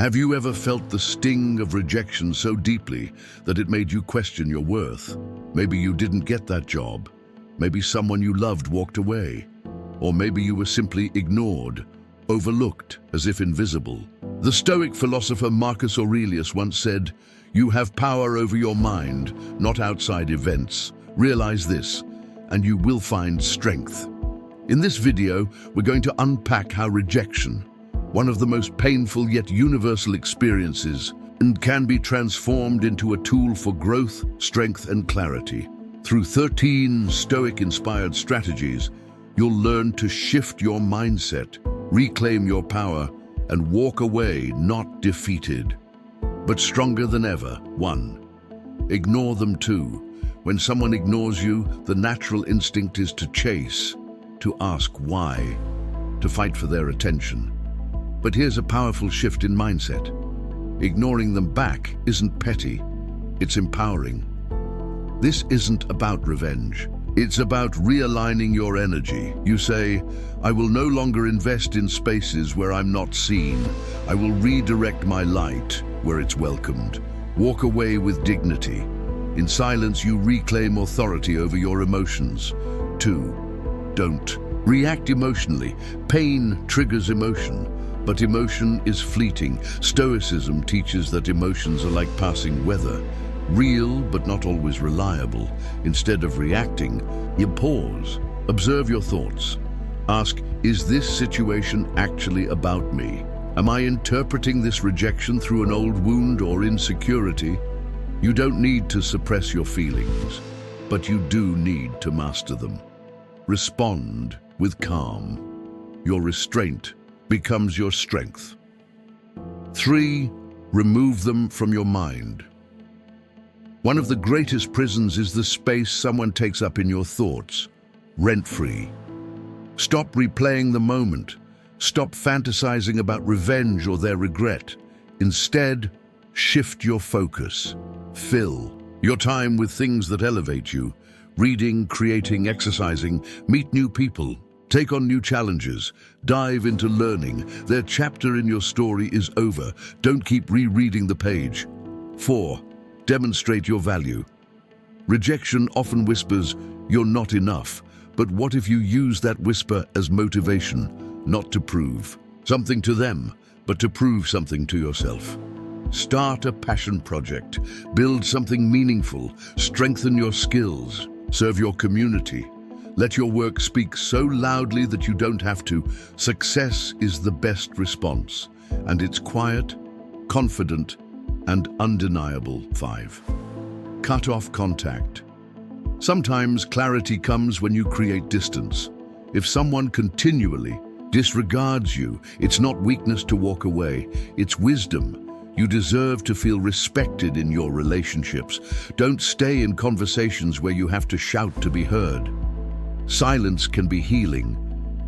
Have you ever felt the sting of rejection so deeply that it made you question your worth? Maybe you didn't get that job. Maybe someone you loved walked away. Or maybe you were simply ignored, overlooked, as if invisible. The Stoic philosopher Marcus Aurelius once said, "You have power over your mind, not outside events. Realize this, and you will find strength." In this video, we're going to unpack how rejection, one of the most painful yet universal experiences, and can be transformed into a tool for growth, strength, and clarity. Through 13 Stoic-inspired strategies, you'll learn to shift your mindset, reclaim your power, and walk away not defeated, but stronger than ever. 1. Ignore them. 2. When someone ignores you, the natural instinct is to chase, to ask why, to fight for their attention. But here's a powerful shift in mindset. Ignoring them back isn't petty, it's empowering. This isn't about revenge. It's about realigning your energy. You say, "I will no longer invest in spaces where I'm not seen. I will redirect my light where it's welcomed." Walk away with dignity. In silence, you reclaim authority over your emotions. 2. Don't react emotionally. Pain triggers emotion, but emotion is fleeting. Stoicism teaches that emotions are like passing weather, real but not always reliable. Instead of reacting, you pause, observe your thoughts. Ask, is this situation actually about me? Am I interpreting this rejection through an old wound or insecurity? You don't need to suppress your feelings, but you do need to master them. Respond with calm. Your restraint becomes your strength. 3. Remove them from your mind. One of the greatest prisons is the space someone takes up in your thoughts, rent-free. Stop replaying the moment. Stop fantasizing about revenge or their regret. Instead, shift your focus. Fill your time with things that elevate you. Reading, creating, exercising, meet new people, take on new challenges, dive into learning. Their chapter in your story is over. Don't keep rereading the page. 4. Demonstrate your value. Rejection often whispers, "You're not enough." But what if you use that whisper as motivation, not to prove something to them, but to prove something to yourself? Start a passion project, build something meaningful, strengthen your skills, serve your community. Let your work speak so loudly that you don't have to. Success is the best response, and it's quiet, confident, and undeniable. 5. Cut off contact. Sometimes clarity comes when you create distance. If someone continually disregards you, it's not weakness to walk away, it's wisdom. You deserve to feel respected in your relationships. Don't stay in conversations where you have to shout to be heard. Silence can be healing.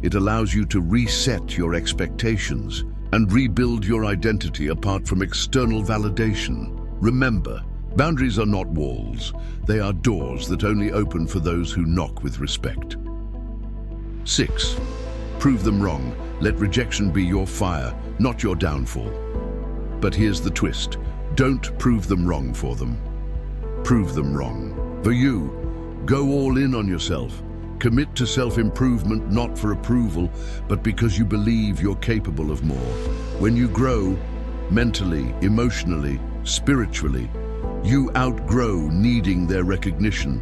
It allows you to reset your expectations and rebuild your identity apart from external validation. Remember, boundaries are not walls. They are doors that only open for those who knock with respect. 6. Prove them wrong. Let rejection be your fire, not your downfall. But here's the twist. Don't prove them wrong for them. Prove them wrong for you. Go all in on yourself. Commit to self-improvement, not for approval, but because you believe you're capable of more. When you grow, mentally, emotionally, spiritually, you outgrow needing their recognition.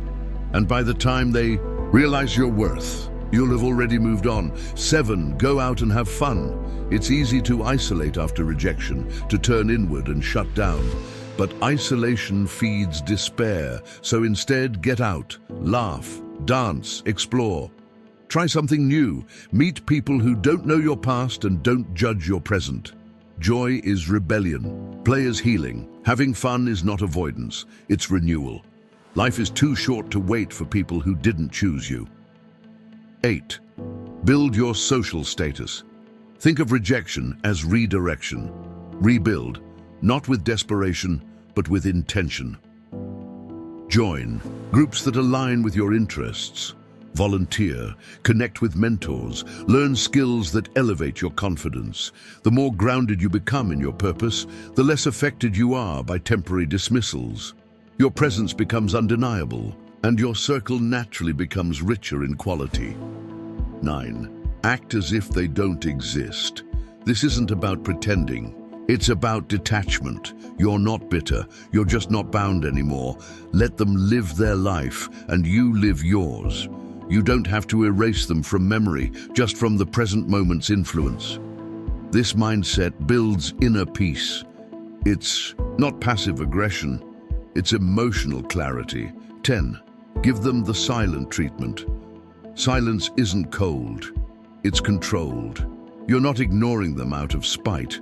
And by the time they realize your worth, you'll have already moved on. 7. Go out and have fun. It's easy to isolate after rejection, to turn inward and shut down. But isolation feeds despair. So instead, get out, laugh, dance, explore. Try something new. Meet people who don't know your past and don't judge your present. Joy is rebellion. Play is healing. Having fun is not avoidance. It's renewal. Life is too short to wait for people who didn't choose you. 8. Build your social status. Think of rejection as redirection. Rebuild, not with desperation, but with intention. Join groups that align with your interests. Volunteer, connect with mentors, learn skills that elevate your confidence. The more grounded you become in your purpose, the less affected you are by temporary dismissals. Your presence becomes undeniable, and your circle naturally becomes richer in quality. 9. Act as if they don't exist. This isn't about pretending. It's about detachment. You're not bitter. You're just not bound anymore. Let them live their life, and you live yours. You don't have to erase them from memory, just from the present moment's influence. This mindset builds inner peace. It's not passive aggression, it's emotional clarity. 10. Give them the silent treatment. Silence isn't cold, it's controlled. You're not ignoring them out of spite,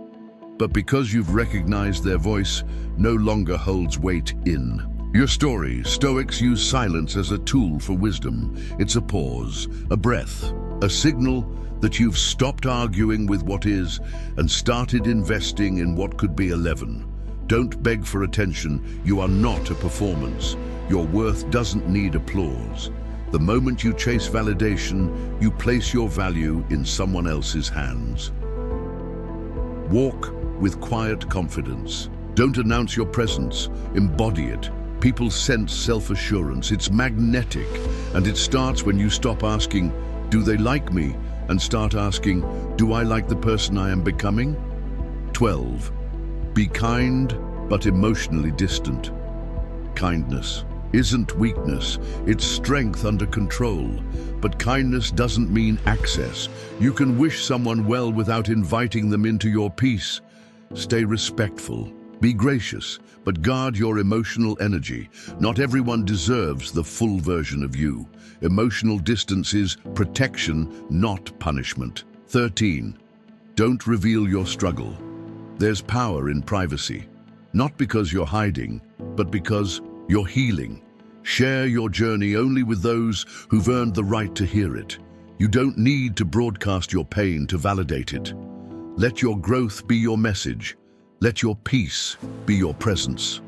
but because you've recognized their voice no longer holds weight in. Your story, Stoics use silence as a tool for wisdom. It's a pause, a breath, a signal that you've stopped arguing with what is and started investing in what could be 11. Don't beg for attention. You are not a performance. Your worth doesn't need applause. The moment you chase validation, you place your value in someone else's hands. Walk with quiet confidence. Don't announce your presence, embody it. People sense self-assurance. It's magnetic, and it starts when you stop asking, do they like me? And start asking, do I like the person I am becoming? 12. Be kind, but emotionally distant. Kindness isn't weakness, it's strength under control. But kindness doesn't mean access. You can wish someone well without inviting them into your peace. Stay respectful. Be gracious, but guard your emotional energy. Not everyone deserves the full version of you. Emotional distance is protection, not punishment. 13. Don't reveal your struggle. There's power in privacy. Not because you're hiding, but because you're healing. Share your journey only with those who've earned the right to hear it. You don't need to broadcast your pain to validate it. Let your growth be your message. Let your peace be your presence.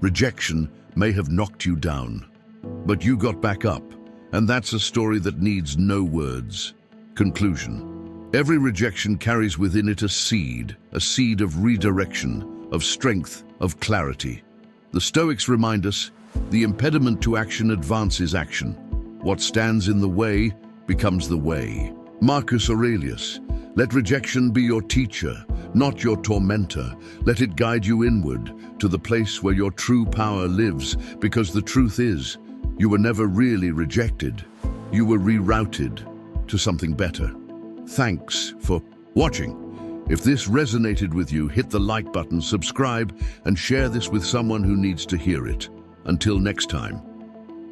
Rejection may have knocked you down, but you got back up, and that's a story that needs no words. Conclusion. Every rejection carries within it a seed of redirection, of strength, of clarity. The Stoics remind us, the impediment to action advances action. What stands in the way becomes the way. Marcus Aurelius. Let rejection be your teacher, not your tormentor. Let it guide you inward to the place where your true power lives, because the truth is, you were never really rejected. You were rerouted to something better. Thanks for watching. If this resonated with you, hit the like button, subscribe, and share this with someone who needs to hear it. Until next time,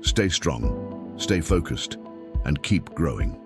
stay strong, stay focused, and keep growing.